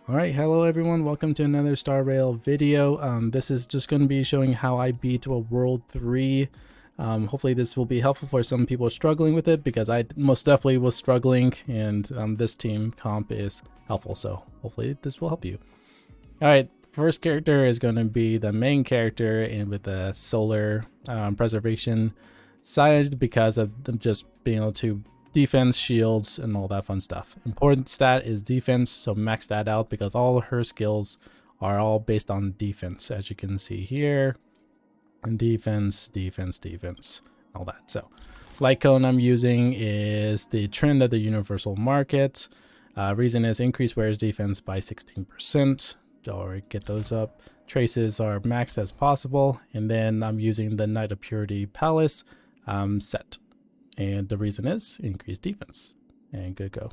Alright, hello everyone, welcome to another Star Rail video. This is just going to be showing how I beat a World 3. Hopefully this will be helpful for some people struggling with it, because I most definitely was struggling, and this team comp is helpful, so hopefully this will help you. Alright, first character is going to be the main character, and with the solar preservation side, because of them just being able to defense, shields, and all that fun stuff. Important stat is defense, so max that out because all her skills are all based on defense, as you can see here. And defense, all that. So light cone I'm using is the trend of the universal market. Reason is increase wearer's defense by 16%. Or get those up. Traces are maxed as possible, and then I'm using the Knight of Purity Palace set. And the reason is increased defense, and good go.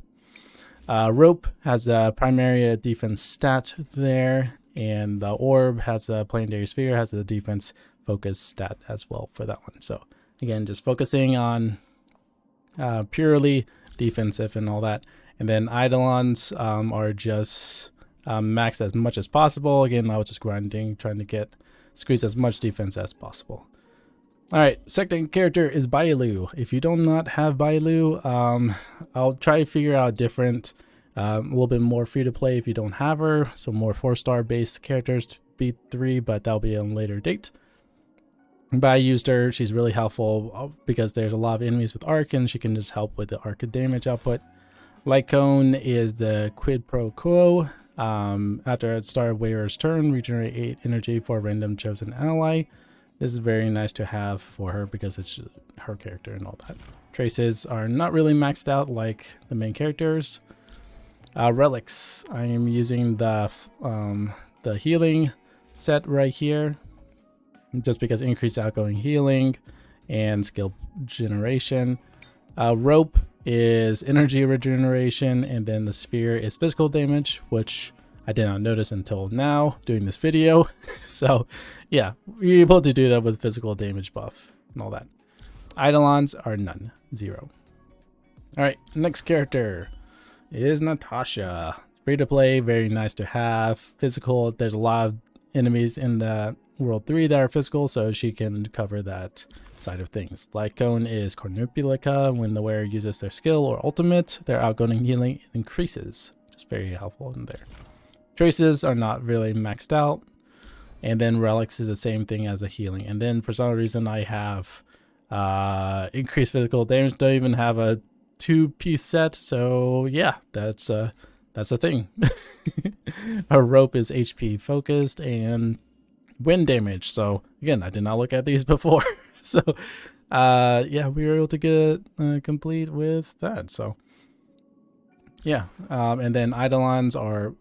Rope has a primary defense stat there, and the orb has a planetary sphere, has a defense focus stat as well for that one. So again, just focusing on purely defensive and all that. And then eidolons are just maxed as much as possible. Again, I was just grinding, trying to squeeze as much defense as possible. Alright, second character is Bailu. If you do not have Bailu, I'll try to figure out different, a little bit more free to play if you don't have her. So more 4-star based characters to beat 3, but that'll be on a later date. But I used her, she's really helpful because there's a lot of enemies with arc, and she can just help with the arc damage output. Light cone is the quid pro quo. After a start of wearer's turn, regenerate 8 energy for a random chosen ally. This is very nice to have for her because it's her character and all that. Traces are not really maxed out like the main characters. Relics, I am using the healing set right here, just because increased outgoing healing and skill generation. Rope is energy regeneration, and then the sphere is physical damage, which I did not notice until now doing this video. So yeah, we're able to do that with physical damage buff and all that. Eidolons are none, 0. All right, next character is Natasha. Free to play, very nice to have. Physical, there's a lot of enemies in the World 3 that are physical, so she can cover that side of things. Light cone is Cornupulica. When the wearer uses their skill or ultimate, their outgoing healing increases. Just very helpful in there. Traces are not really maxed out, and then relics is the same thing as a healing. And then for some reason I have increased physical damage. Don't even have a 2-piece set, so yeah, that's a thing. Her rope is HP focused and wind damage. So again, I did not look at these before. So yeah, we were able to get complete with that. So yeah, and then eidolons are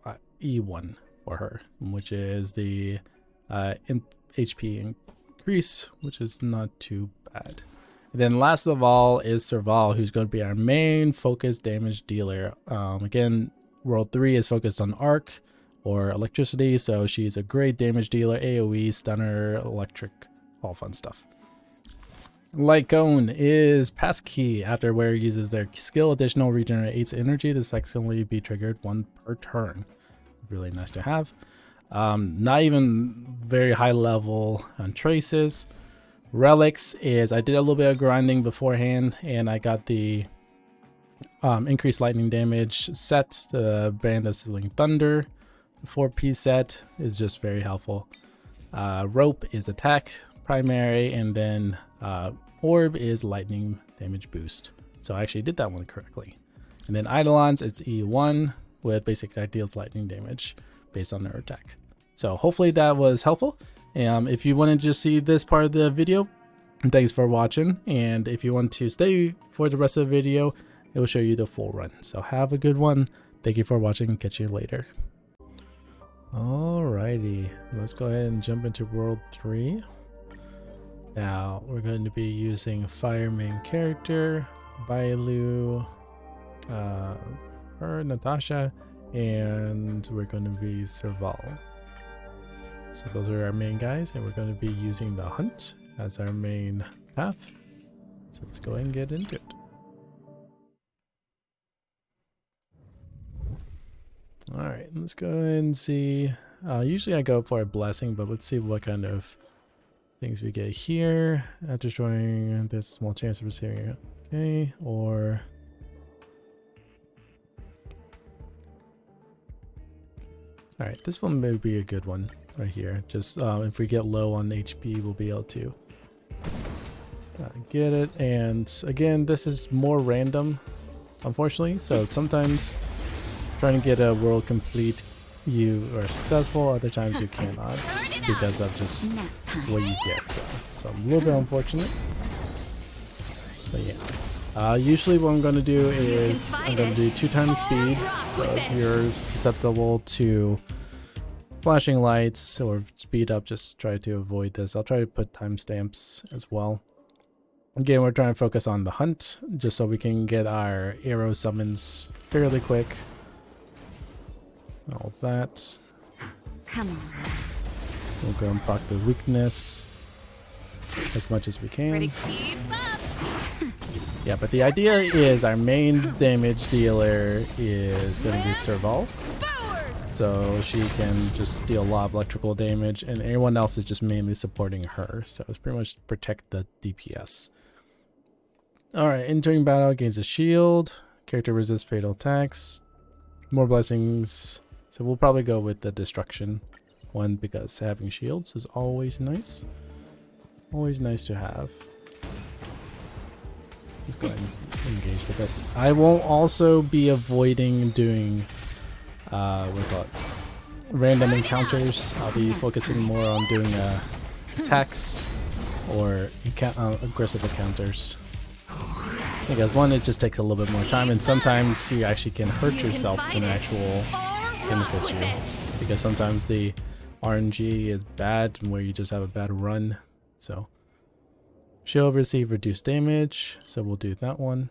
E1 for her, which is the HP increase, which is not too bad. And then last of all is Serval, who's going to be our main focus damage dealer. Again, World 3 is focused on arc or electricity, so she's a great damage dealer, AoE, stunner, electric, all fun stuff. Light cone is passkey. After wearer uses their skill, additional regenerates energy. This effect can only be triggered 1 per turn. Really nice to have. Not even very high level on traces. Relics is, I did a little bit of grinding beforehand, and I got the increased lightning damage set, the Band of Sizzling Thunder. The 4-piece set is just very helpful. Rope is attack primary, and then orb is lightning damage boost. So I actually did that one correctly. And then eidolons, it's E1 with basic deals lightning damage based on their attack. So hopefully that was helpful. If you want to just see this part of the video, thanks for watching. And if you want to stay for the rest of the video, it will show you the full run. So have a good one. Thank you for watching. Catch you later. Alrighty, let's go ahead and jump into World 3. Now we're going to be using Fire main character, Bailu, Natasha, and we're going to be Serval. So those are our main guys, and we're going to be using the hunt as our main path. So let's go ahead and get into it. Alright, let's go ahead and see. Usually I go for a blessing, but let's see what kind of things we get here. After destroying, there's a small chance of receiving it. Okay, or alright, this one may be a good one right here. Just if we get low on HP, we'll be able to get it. And again, this is more random, unfortunately. So sometimes trying to get a world complete, you are successful. Other times you cannot because of just what you get. So a little bit unfortunate. But yeah. Usually what I'm going to do is I'm going to do 2 times speed. So if you're susceptible to flashing lights or speed up, just try to avoid this. I'll try to put timestamps as well. Again, we're trying to focus on the hunt just so we can get our arrow summons fairly quick. All of that. Come on. We'll go and proc the weakness as much as we can. Ready, keep up. Yeah, but the idea is our main damage dealer is going to be Serval. So she can just deal a lot of electrical damage, and everyone else is just mainly supporting her. So it's pretty much protect the DPS. Alright, entering battle gains a shield. Character resists fatal attacks. More blessings. So we'll probably go with the destruction one because having shields is always nice. Always nice to have. Let's go ahead and engage with this. I won't also be avoiding doing what do you call it? Random encounters. I'll be focusing more on doing attacks or aggressive encounters. Because one, it just takes a little bit more time, and sometimes you actually can hurt yourself in actual benefits you. Because sometimes the RNG is bad where you just have a bad run. So she'll receive reduced damage, so we'll do that one.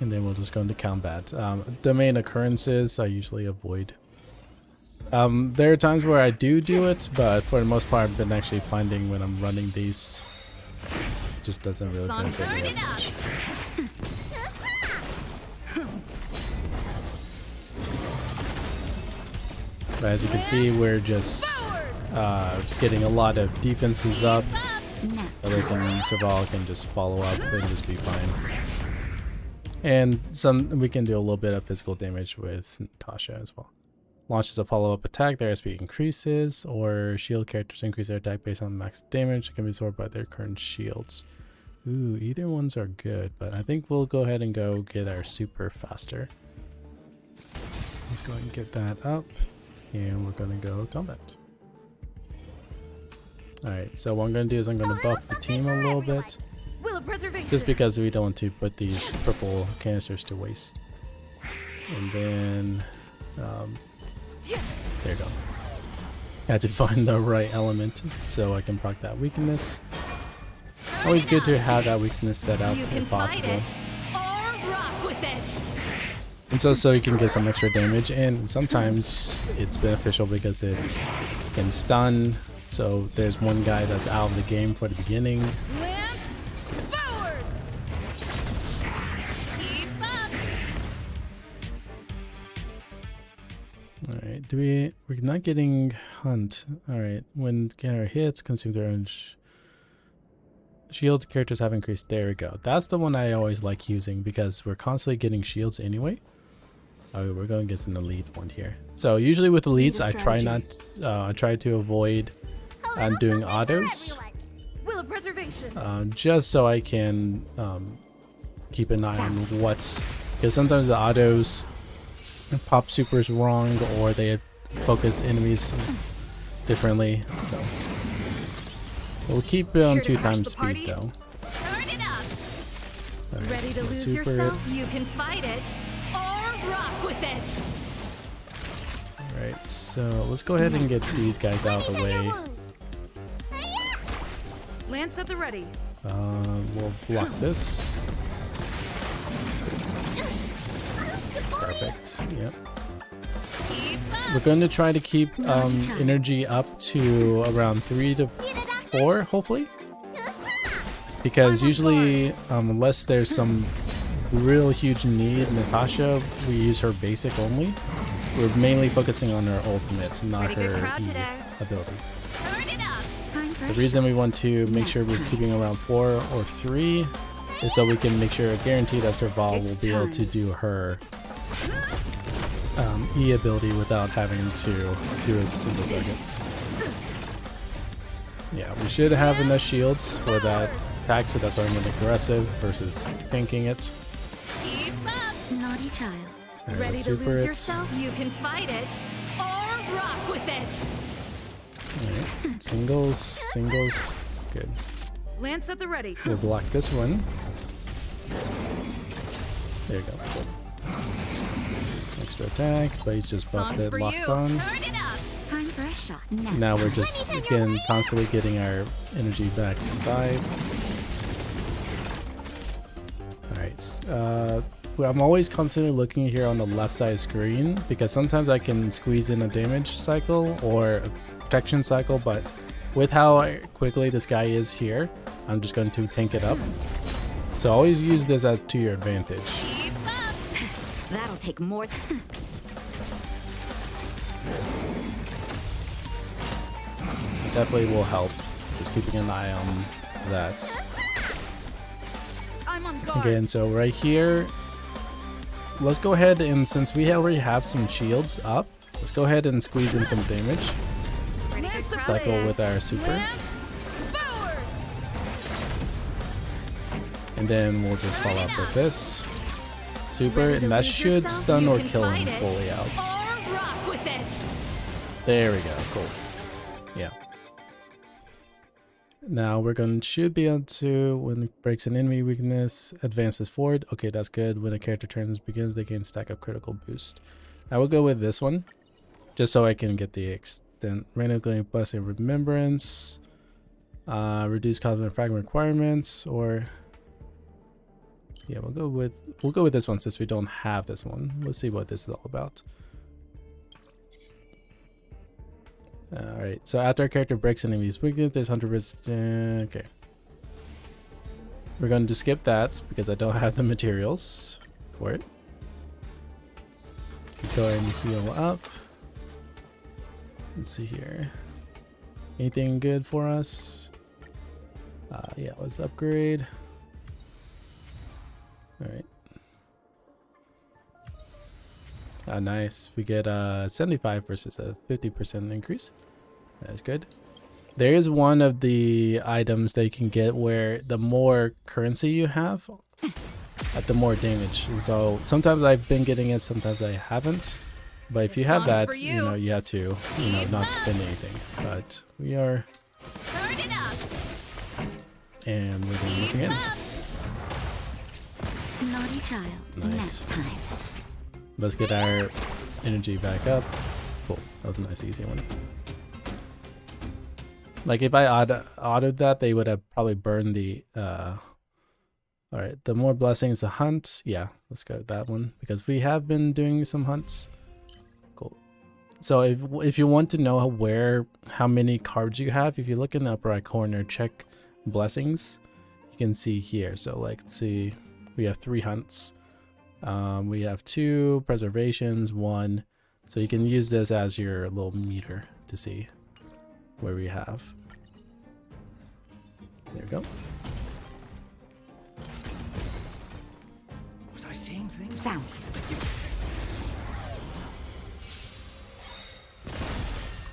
And then we'll just go into combat. Domain occurrences I usually avoid. There are times where I do it, but for the most part I've been actually finding when I'm running these, it just doesn't really benefit me as much. But as you can see, we're just getting a lot of defenses up. So Serval can just follow up and just be fine. And we can do a little bit of physical damage with Natasha as well. Launches a follow-up attack, their SP increases, or shield characters increase their attack based on max damage that can be absorbed by their current shields. Ooh, either ones are good, but I think we'll go ahead and go get our super faster. Let's go ahead and get that up, and we're gonna go combat. Alright, so what I'm gonna do is I'm gonna buff the team a little bit. Just because we don't want to put these purple canisters to waste. And then, there you go. I had to find the right element so I can proc that weakness. Always good to have that weakness set up if possible. And so you can get some extra damage, and sometimes it's beneficial because it can stun. So there's one guy that's out of the game for the beginning. Yes. Alright, we're not getting hunt. Alright, when counter hits, consumes their own shield. Characters have increased. There we go. That's the one I always like using because we're constantly getting shields anyway. Oh, we're going to get an elite one here. So usually with elites, I try to avoid doing autos. Just so I can keep an eye on what, because sometimes the autos pop supers wrong or they focus enemies differently. So we'll keep it on 2 times speed though. Right, ready to lose yourself? You can fight it or rock with it. Alright, so let's go ahead and get these guys out of the way. Lance at the ready. We'll block this. Perfect. Yep. We're going to try to keep energy up to around 3 to 4, hopefully. Because usually, unless there's some real huge need. Natasha, we use her basic only. We're mainly focusing on her ultimates, not her E ability. The reason we want to make sure we're keeping around 4 or 3 is so we can make sure, guarantee that Serval will be able to do her E ability without having to do a single target. Yeah, we should have enough shields for that attack, so that's why I'm going aggressive versus tanking it. Keep up, naughty child. Right, Ready to lose yourself? You can fight it or rock with it. Alright, singles, good. Lance at the ready. We'll block this one. There you go. Cool. Extra attack, but he's just buffed it, locked on. Turn it up. Time for a shot. Now we're just again constantly getting our energy back to 5. Alright, I'm always constantly looking here on the left side screen because sometimes I can squeeze in a damage cycle or a protection cycle, but with how quickly this guy is here, I'm just going to tank it up. So always use this as to your advantage. Keep up. That'll take more. Definitely will help. Just keeping an eye on that. I'm on guard. Again, so right here, let's go ahead and since we already have some shields up, let's go ahead and squeeze in some damage. Cycle with our super. And then we'll just follow up with this. Super, and that should stun or kill him fully out. There we go, cool. Yeah. Now we're should be able to, when it breaks an enemy weakness, advances forward. Okay, that's good. When a character turn begins, they can stack up critical boost. I will go with this one, just so I can get the extent. Randomly blessing remembrance, reduce cosmic fragment requirements, or yeah, we'll go with this one since we don't have this one. Let's see what this is all about. Alright, so after a character breaks an enemy's weakness, there's 100%. Okay. We're going to skip that because I don't have the materials for it. Let's go ahead and heal up. Let's see here. Anything good for us? Yeah, let's upgrade. Alright. Nice. We get 75 versus a 50% increase. That's good. There is one of the items that you can get where the more currency you have, at the more damage. And so sometimes I've been getting it, sometimes I haven't. But if you have that, you know, you have to, you know, not spend anything. But we are. And we're doing this again. Naughty child. Nice. Let's get our energy back up. Cool. That was a nice easy one. Like if I autoed that, they would have probably burned the alright, the more blessings, the hunt. Yeah, let's go with that one because we have been doing some hunts. Cool. So if you want to know how many cards you have, if you look in the upper right corner, check blessings, you can see here. So like, let's see, we have 3 hunts. We have 2 preservations, 1. So you can use this as your little meter to see where we have. There we go. Was I seeing things? Sound.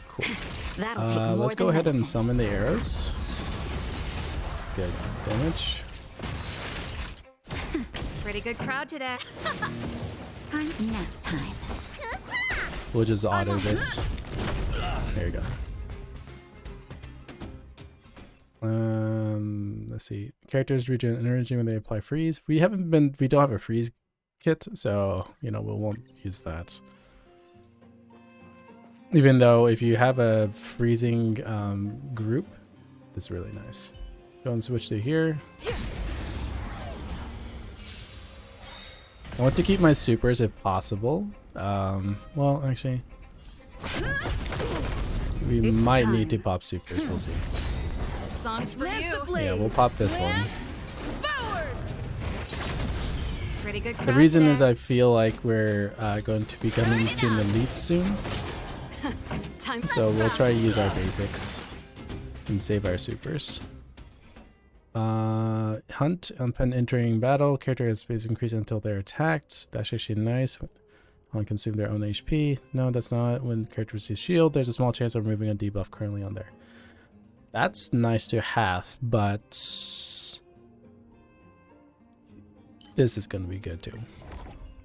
Cool. That'll take more let's go ahead and summon the arrows. Good damage. Pretty good crowd today. Nap time. We'll just auto this. There you go. Let's see. Characters regen energy when they apply freeze. We don't have a freeze kit, so you know we won't use that. Even though if you have a freezing group, it's really nice. Go and switch to here. I want to keep my supers if possible. Well, actually, we might need to pop supers. We'll see. Songs for you. Yeah, we'll pop this one. Pretty good. The reason is I feel like we're going to be coming to an elite soon. So we'll try to use our basics and save our supers. Hunt upon entering battle. Character has space increase until they're attacked. That's actually nice. On consume their own HP. No, that's not. When the character receives shield, there's a small chance of removing a debuff currently on there. That's nice to have, but this is going to be good too,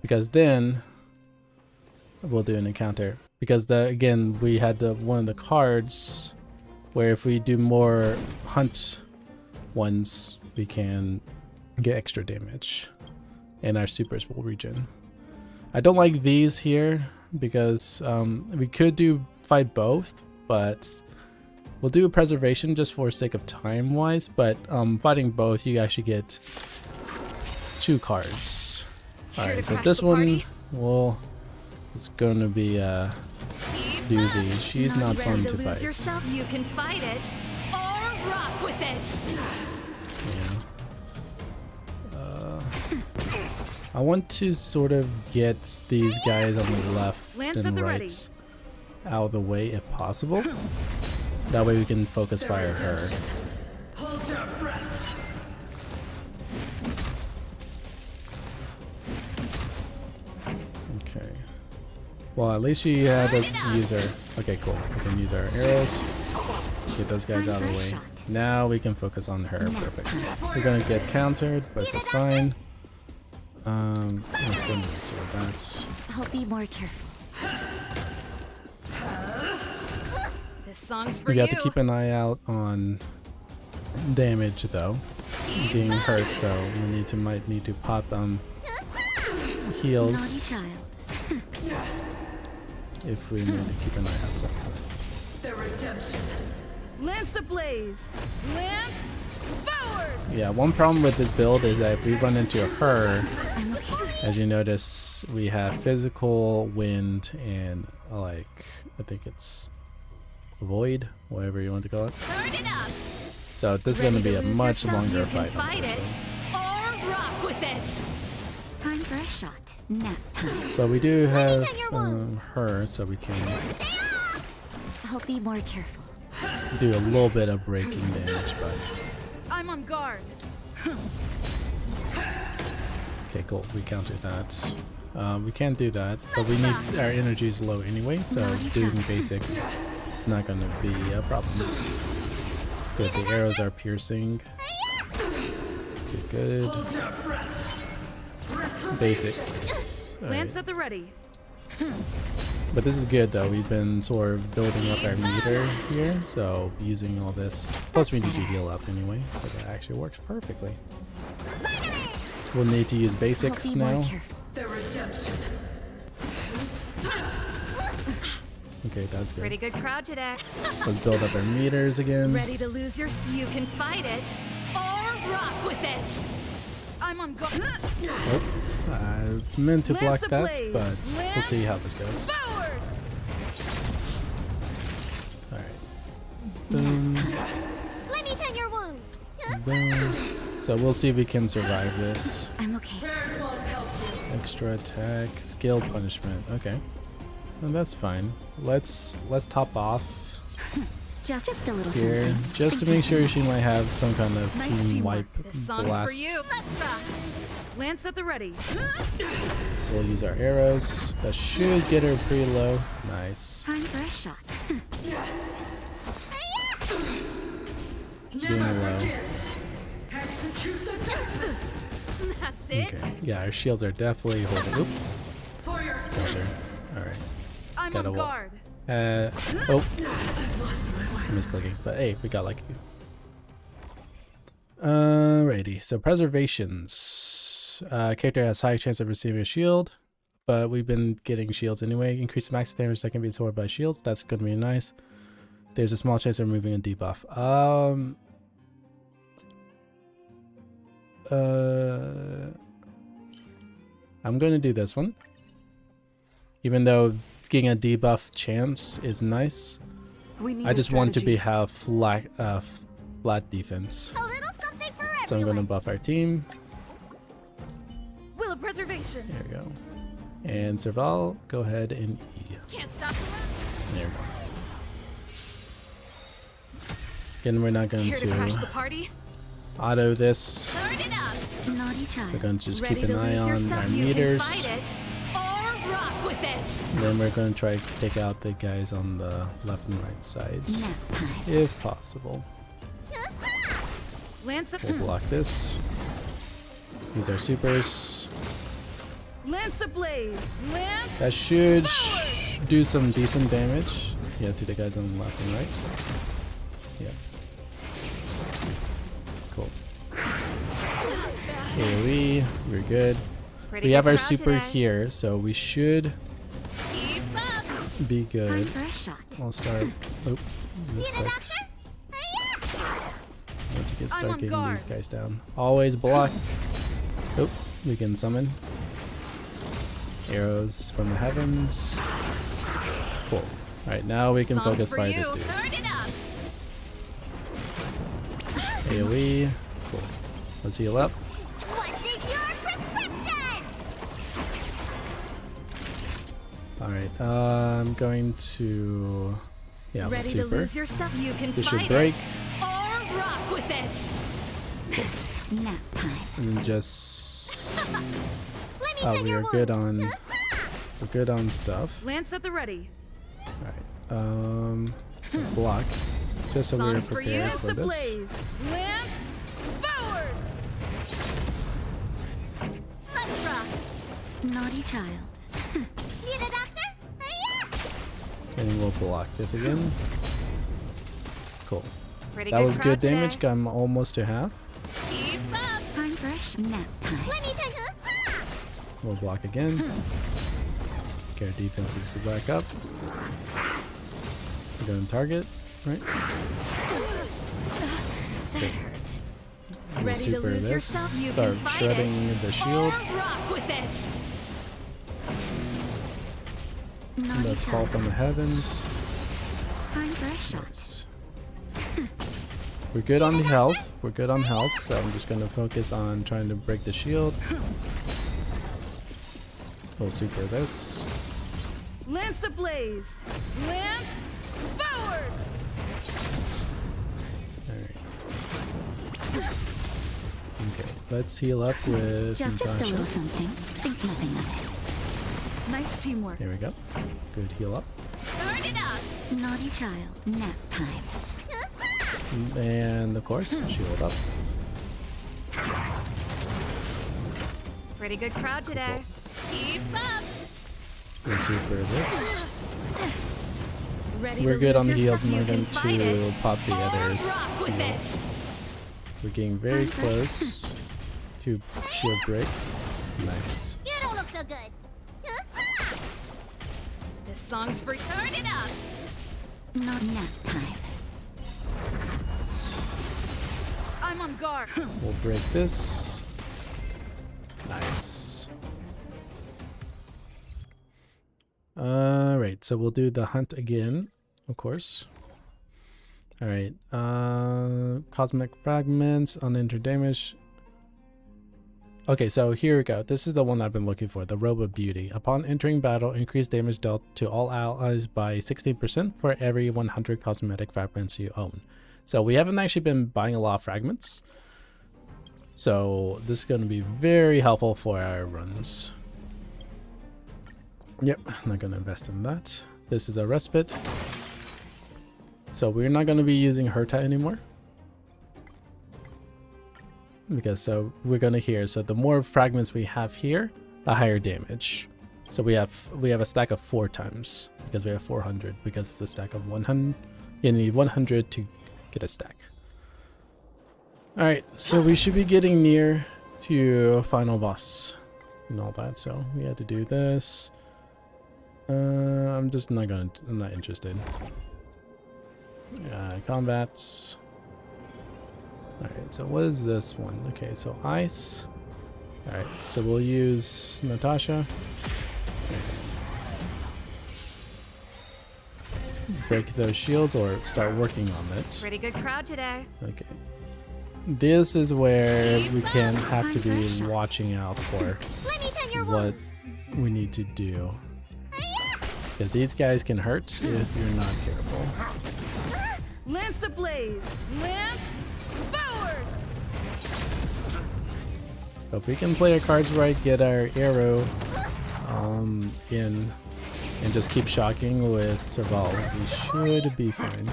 because then we'll do an encounter. Because again, we had one of the cards where if we do more hunt ones, we can get extra damage, and our supers will regen. I don't like these here because we could fight both, but we'll do a preservation just for sake of time wise. But fighting both, you actually get 2 cards. Alright, so this one, well, it's gonna be doozy. She's not fun to fight. You can fight it or rock with it. Yeah. I want to sort of get these guys on the left and right out of the way if possible. That way we can focus fire her. Hold your breath. Okay. Well, at least she had us use her. Okay, cool. We can use our arrows. Get those guys out of the way. Now we can focus on her. Perfect. We're gonna get countered, but it's fine. Let's go into the sword bats. I'll be more careful. This song's for We you. have to keep an eye out on damage though. Being hurt, so we might need to pop heals if we need to keep an eye out somehow. The redemption. Lance ablaze. Lance forward. Yeah, one problem with this build is that if we run into her, as you notice, we have physical, wind, and like, I think it's void, whatever you want to call it. Turn it up. So this is going to be a much longer fight. Fight it or rock with it. Time for a shot. Nap time. But we do have her, so we can I'll be more careful. do a little bit of breaking damage, but I'm on guard. okay, cool. We counted that. We can't do that, but we need our energy is low anyway, so doing basics is not going to be a problem. Good. The arrows are piercing. Good. Basics. All Lance right. at the ready. But this is good though. We've been sort of building up our meter here, so using all this. Plus we need to heal up anyway, so that actually works perfectly. We'll need to use basics now. The redemption. Okay, that's Pretty good. good crowd today. Let's build up our meters again. Ready to lose your? You can fight it or rock with it. I'm on guard. Oh, I meant to block that, but we'll see how this goes. Forward. Alright. Boom, Let me tend your wounds. boom. So we'll see if we can survive this. I'm okay. Prayers won't help you. Extra attack, skill punishment. Okay. Well, that's fine. Let's top off Just a little here, something. just to make sure she might have some kind of Nice team teamwork. wipe This song's blast. for you. Let's rock. Lance at the ready. We'll use our arrows. That should get her pretty low. Nice. Time for a shot. She's doing low. Execute the justice That's it. Okay. Yeah, our shields are definitely holding. Oop. for your Got her. Alright. I'm Got a on wall. guard. Oh. I'm misclicking. But hey, we got lucky. Alrighty. So preservations. Character has high chance of receiving a shield, but we've been getting shields anyway. Increase max damage that can be absorbed by shields. That's gonna be nice. There's a small chance of removing a debuff. I'm gonna do this one. Even though getting a debuff chance is nice, I just want to have flat defense. A little something for So I'm gonna buff our team. Will of preservation. station. There we go. And Serval, go ahead and E. Can't stop the run. There we go. Again, we're not going Here to crash the to party. auto this. Turn it up. Naughty child. We're going to just Ready keep an to eye lose on yourself? our You meters. can fight it or rock with it. And then we're going to try to take out the guys on the left and right sides, Nap time. if possible. Lance of We'll block this. Use our supers. Lance ablaze. Lance. That should do some decent damage. Yeah, to the guys on the left and right. Yeah. Cool. AoE, we're good. Pretty We have good our crowd super today. here, so we should Keep up. be Time good. for a shot. I'll start. Oh, respect. Need to get I'm start on getting guard. these guys down. Always block. Oh, we can summon. Arrows from the heavens. Cool. Alright, now we can Songs focus for fire you. this dude. Turn it up. AoE. Cool. Let's heal up. What's in your prescription? Alright, I'm going to... Yeah, let's Ready to super. lose yourself? You can This fight should break. it or rock with it. Nap time. And then just... Let me Oh, hit we your are good wound. on... We're good on stuff. Lance at the ready. Alright, let's block. Just so we're Songs for you. prepared for Lance this. ablaze. Lance forward. Let's rock. Naughty child. Need a doctor? And we'll block this again. Cool. Pretty That good was crowd good damage. today. I'm almost to half. Keep up. Time fresh nap time. Let me take We'll block again. Get our defenses back up. We're going to target, right? That hurt. We'll Ready to super lose this. yourself? You Start can fight shredding it the shield. or rock with it. Naughty Let's fall child. from the heavens. Time for a shot. Nice. We're good on the health. We're good on health, so I'm just going to focus on trying to break the shield. We'll super this. Lance ablaze. Lance forward. Alright. Okay, let's heal up with Just a Natasha. little something. Think nothing of it. Nice teamwork. Here we go. Good heal up. Turn it up. Naughty child. Nap time. And of course, shield up. Pretty good crowd today. Keep up. We'll super this. Ready We're to good lose on the heals, yourself? and we're You going can fight to it pop the or others. rock with heal. it. We're getting very close to shield break. Nice. You don't look so good. This song's for turn it up. Not nap time. I'm on guard. We'll break this. Nice. Alright, so we'll do the hunt again, of course. Alright, cosmic fragments, unentered damage. Okay, so here we go. This is the one I've been looking for, the Robe of Beauty. Upon entering battle, increase damage dealt to all allies by 16% for every 100 cosmetic fragments you own. So we haven't actually been buying a lot of fragments. So this is going to be very helpful for our runs. Yep, I'm not going to invest in that. This is a respite. So we're not going to be using Herta anymore. Because so we're going to hear, so the more fragments we have here, the higher damage. So we have a stack of 4 times because we have 400 because it's a stack of 100. You need 100 to get a stack. Alright, so we should be getting near to final boss and all that, so we had to do this. I'm not interested. Combats. Alright, so what is this one? Okay, so ice. Alright, so we'll use Natasha. Break those shields or start working on it. Pretty good crowd today. Okay. This is where we can have to be watching out for what we need to do. Because these guys can hurt if you're not careful. Lance ablaze! Lance forward! So if we can play our cards right, get our arrow in, and just keep shocking with Serval, we should be fine.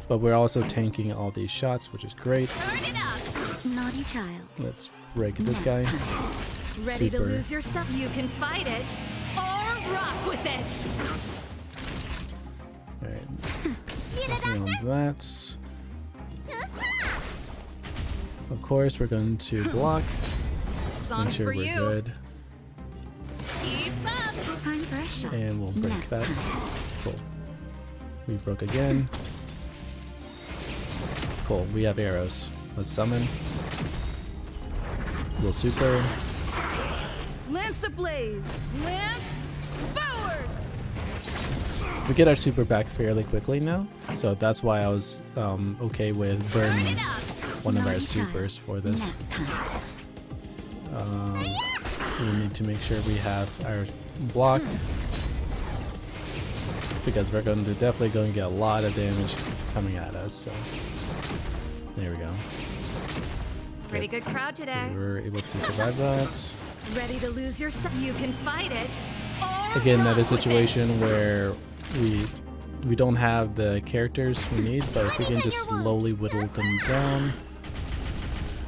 But we're also tanking all these shots, which is great. Turn it up! Naughty child. Let's break this guy. Ready Super. to lose yourself? You can fight it or rock with it. Alright. Nothing on that. Of course, we're going to block. Make Songs sure for we're you. good. Keep up. Time for a shot. And we'll break that. Cool. We broke again. Cool, we have arrows. Let's summon. We'll super. Lance ablaze! Lance forward! We get our super back fairly quickly now, so that's why I was okay with burning one of our supers for this. We need to make sure we have our block, because we're going to definitely going to get a lot of damage coming at us. So there we go. Pretty good crowd today. We were able to survive that. Ready to lose yourself? You can fight it. Or Again, rock another with situation it. where we don't have the characters we need, but if we can just slowly whittle them down.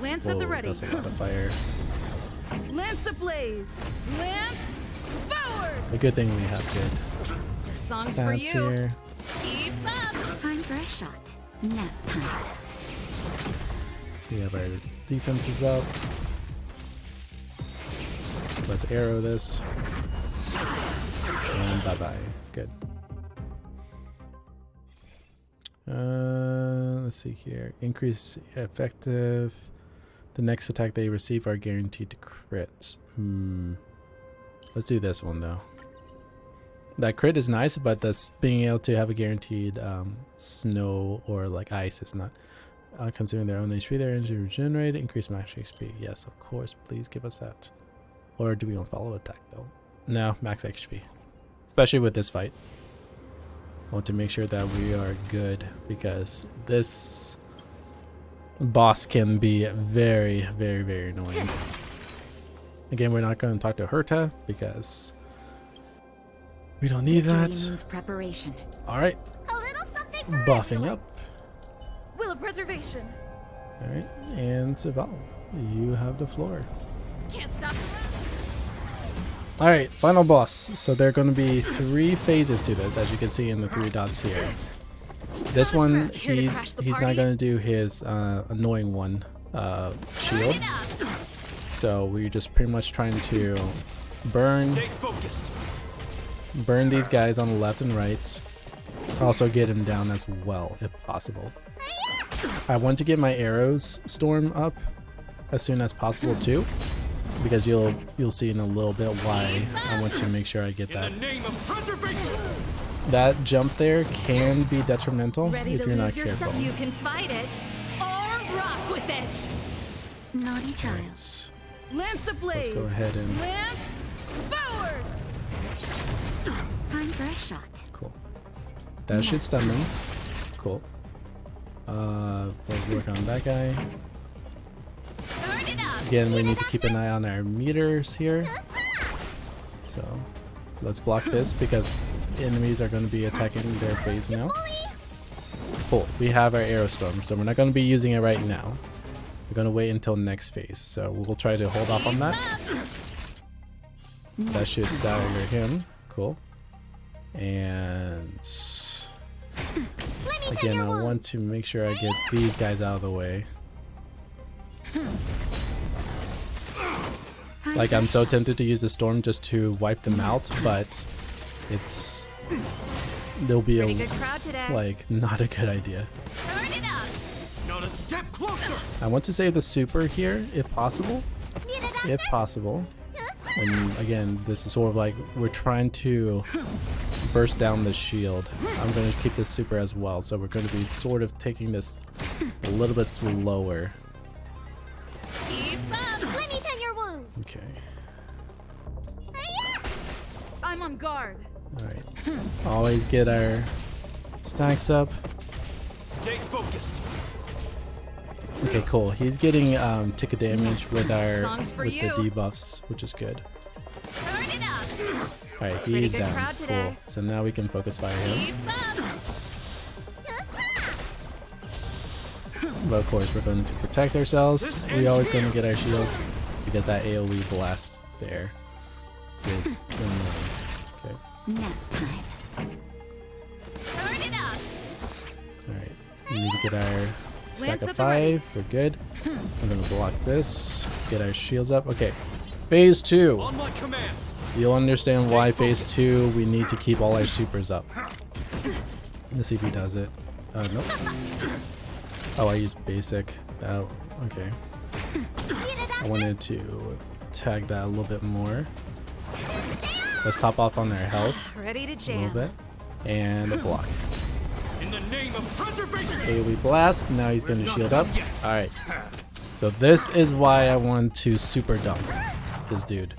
Lance Whoa, at the ready. that's a lot of fire. Lance ablaze! Lance forward! A good thing we have good The song's for stats you. here. Keep up. Time for a shot. Nap time. We have our defenses up. Let's arrow this. And bye-bye. Good. Let's see here. Increase effective. The next attack they receive are guaranteed to crit. Let's do this one though. That crit is nice, but that's being able to have a guaranteed snow or like ice is not. Consuming their own HP, their energy regenerate, increase max HP. Yes, of course, please give us that. Or do we want follow attack though? No, max HP. Especially with this fight. I want to make sure that we are good, because this boss can be very, very, very annoying. Again, we're not going to talk to Herta because we don't need that. Preparation. Alright, A little something buffing up. Will of preservation. Alright, and Serval, you have the floor. Can't stop the run. Alright, final boss. So there are going to be 3 phases to this, as you can see in the 3 dots here. This one, he's not going to do his annoying one, shield. So we're just pretty much trying to burn these guys on the left and right. Also get him down as well, if possible. I want to get my arrows storm up as soon as possible too, because you'll see in a little bit why I want to make sure I get that. That jump there can be detrimental if you're not careful. You can fight it or rock with it. Naughty child. Right. Lance ablaze. Let's go ahead and Lance forward. Time for a shot. cool. That should stun them. Cool. We'll work on that guy. Turn it up. Again, we need to keep an eye on our meters here. So let's block this because the enemies are going to be attacking their phase now. Cool. We have our arrow storm, so we're not going to be using it right now. We're going to wait until next phase. So we'll try to hold off on that. That should stagger him. Cool. And again, I want to make sure I get these guys out of the way. Like, I'm so tempted to use the storm just to wipe them out, but they'll be Pretty good crowd today. like not a good idea. Turn it up. Not a step closer. I want to save the super here if possible. If possible. And again, this is sort of like we're trying to burst down the shield. I'm going to keep this super as well, so we're going to be sort of taking this a little bit slower. Keep up. Let me tend your wounds. Okay. on guard. Alright. Always get our stacks up. Stay focused. Okay, cool. He's getting ticket damage with our Songs for with you. the debuffs, which is good. Turn it up. Alright, Pretty he's good down. crowd today. Cool. So now we can focus fire him. Keep up. But of course, we're going to protect ourselves. We always going to get our shields because that AoE blast there is annoying. Okay. Nap time. Turn it up. Alright. We need to get our stack Lance of at the ready. 5. We're good. I'm going to block this. Get our shields up. Okay. Phase 2. On my command. You'll understand why phase 2 we need to keep all our supers up. Let's see if he does it. Nope. Oh, I used basic. Oh, okay. I wanted to tag that a little bit more. Let's top off on their health Ready to a jam. little bit. And a block. In the name of preservation. AoE blast. Now he's going to shield up. Alright. So this is why I want to super dunk this dude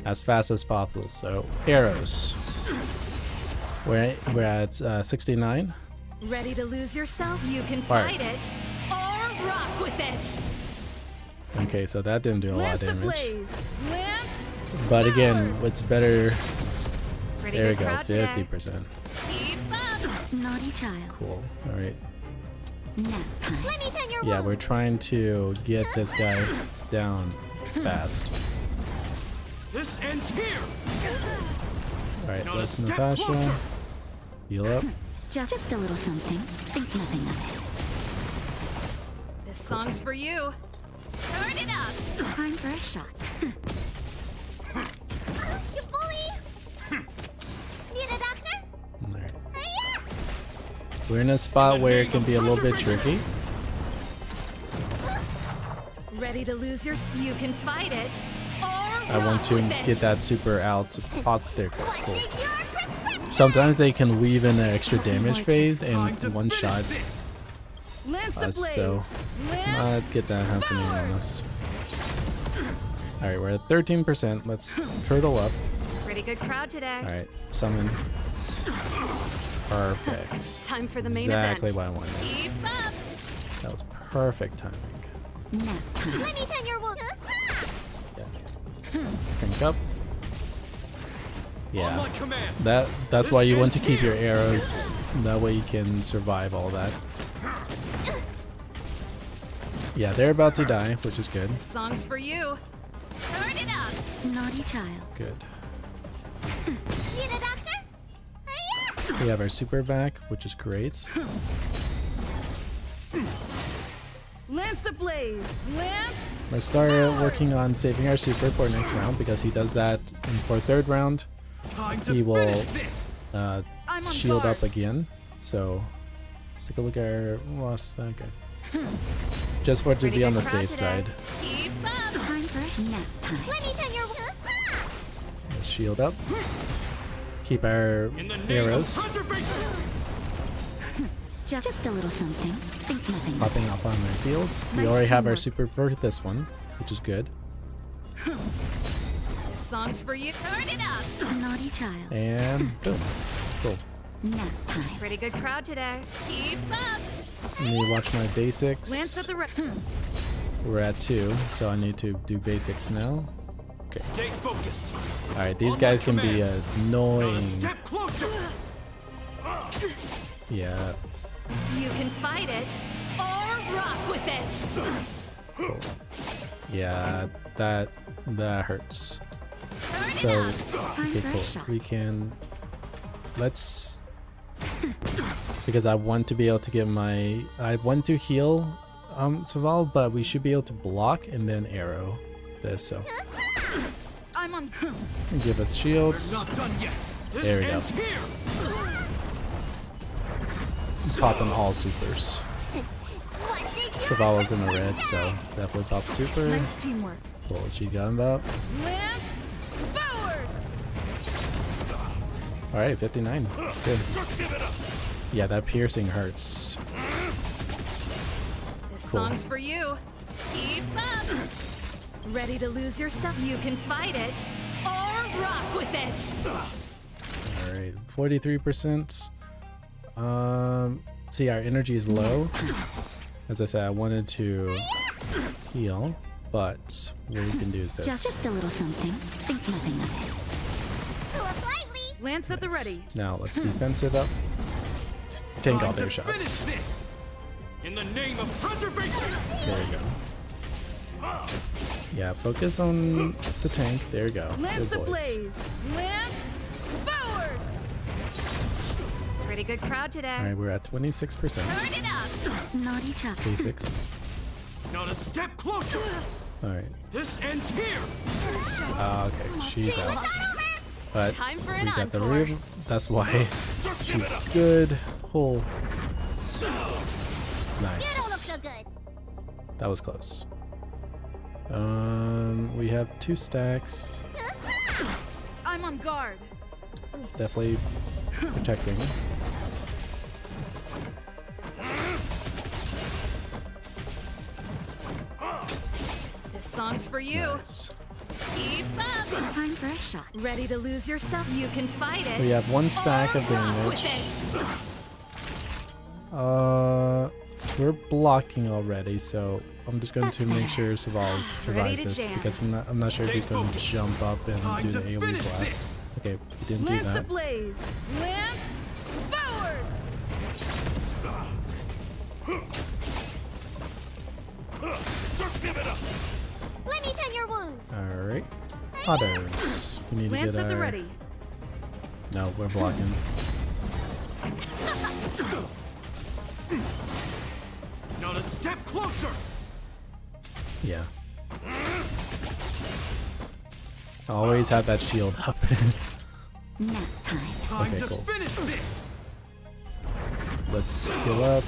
as fast as possible. So arrows. We're at 69. Ready to lose yourself? You can Fire. fight it or rock with it. Okay, so that didn't do a lot Lance of damage. ablaze. Lance. But again, what's better? Pretty There we good go, crowd today. 50%. Keep up. Naughty child. Cool. All right. Nap time. Let me tend your Yeah, we're trying to get this guy down fast. This ends here. All right, Not a let's step Natasha. closer. Heal up. Just a little something. Think nothing of This song's for you. Turn it up. it. Time for a shot. You bully. Need a doctor? All right. We're in a spot where it can be a little bit tricky. Ready to lose your? You can fight it or I want to rock with get it. that super out. There, cool. Sometimes they can weave in an extra damage phase in Time to one finish shot. this. Lance ablaze. So let's Lance. not get that happening on us. All right, we're at 13%. Let's turtle up. Pretty good crowd today. All right, summon. Perfect. Time for the main Exactly event. what I wanted. Keep up. That was perfect timing. Nap time. Let me tend your wound. Yeah. Crank up. On Yeah. my command. That's why you want to keep your arrows. That way you can survive all that. Yeah, they're about to die, which is good. Song's for you. Turn it up. Naughty child. Good. Need a doctor? We have our super back, which is great. Lance ablaze. Lance. Let's start working on saving our super for next round because he does that for third round. Time to He will finish this. I'm on Shield guard. up again. So let's take a look at our Ross. Okay. Just for it to Pretty be on good the crowd safe today. side. Keep up. Time for a nap time. Let me tend your wound. Let's shield up. Keep our In the name arrows of preservation. Just a little something. Think nothing of popping up on our heels. We Nice already have our teamwork. super for this one, which is good. This song's for you. Turn it up. it. Naughty child. And boom. Cool. Nap time. Pretty good crowd today. Keep up. Let me watch my basics. Lance at the We're at 2, so I need to do basics now. Okay. Stay focused. Alright, these On guys my can be command. Not a annoying. step closer. Yeah. You can fight it or rock with it. Cool. Yeah, that hurts. Turn So it up. Time okay, for a cool. shot. We can let's because I want to be able to get my I want to heal Saval, but we should be able to block and then arrow this, so I'm on. give us shields. Not done yet. This There we go. ends here. Pop on all supers. Saval was in the red, so definitely pop super. Nice teamwork. Cool, she got him up. Lance forward. Alright, 59. Good. Just give it up. Yeah, that piercing hurts. This Cool. song's for you. Keep up. Ready to lose yourself? You can fight it or rock with it. 43%. See, our energy is low. As I said, I wanted to heal, but what we can do is this. Just a little something. Think nothing of it. Lance at the Nice. ready. Now let's defensive up. Tank all Time their to finish shots. this. In the name of preservation. There you go. Yeah, focus on the tank. There you go. Lance Good boys. ablaze. Lance forward. Pretty good crowd today. All right, we're at 26%. Turn it up. Naughty child. Basics. Not a step closer. All right. This ends here. Okay, she's out. But Time for we an got the encore. rear. That's why Just give she's it up. good. Cool. Nice. That was close. We have 2 stacks. I'm on guard. Definitely protecting. This song's for you. Nice. Keep up. Time for a shot. Ready to lose yourself? You can fight it. We have 1 stack of Rock with damage. it. We're blocking already, so I'm just going That's to make better. sure Savals survives to this jam. because I'm not sure if he's going to jump up and Time do to the AoE finish blast. this. Okay, he didn't do Lance that. ablaze. Lance forward. Just give it up. Let me tend your wounds. All right, autos. We need to Lance get at the our. ready. No, we're blocking. Not a step closer. Yeah. Always have that shield up. Nap time. Time Okay, to cool. finish this. Let's heal up.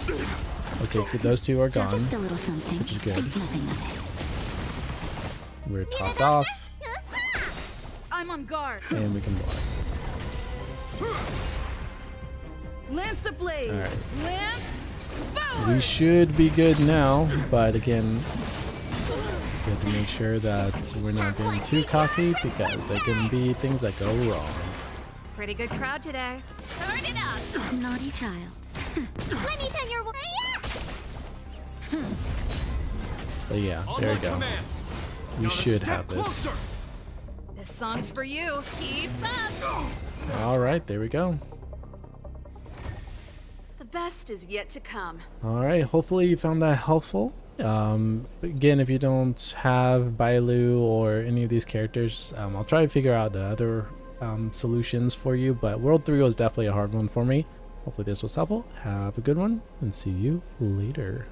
Okay, good. Those 2 are gone. Just a little something. Which is good. Think nothing of We're topped off, I'm on guard. and we can block. Lance ablaze. All right. Lance forward. We should be good now, but again, we have to make sure that we're not getting too cocky because there can be things that go wrong. Pretty good crowd today. Turn it up. it. Naughty child. Let me tend your wounds. But yeah, On there my we go. command. We Not a should step have this. closer. This song's for you. Keep up. All right, there we go. The best is yet to come. All right, hopefully you found that helpful. Again, if you don't have Bailu or any of these characters, I'll try to figure out the other solutions for you, but World 3 was definitely a hard one for me. Hopefully this was helpful. Have a good one, and see you later.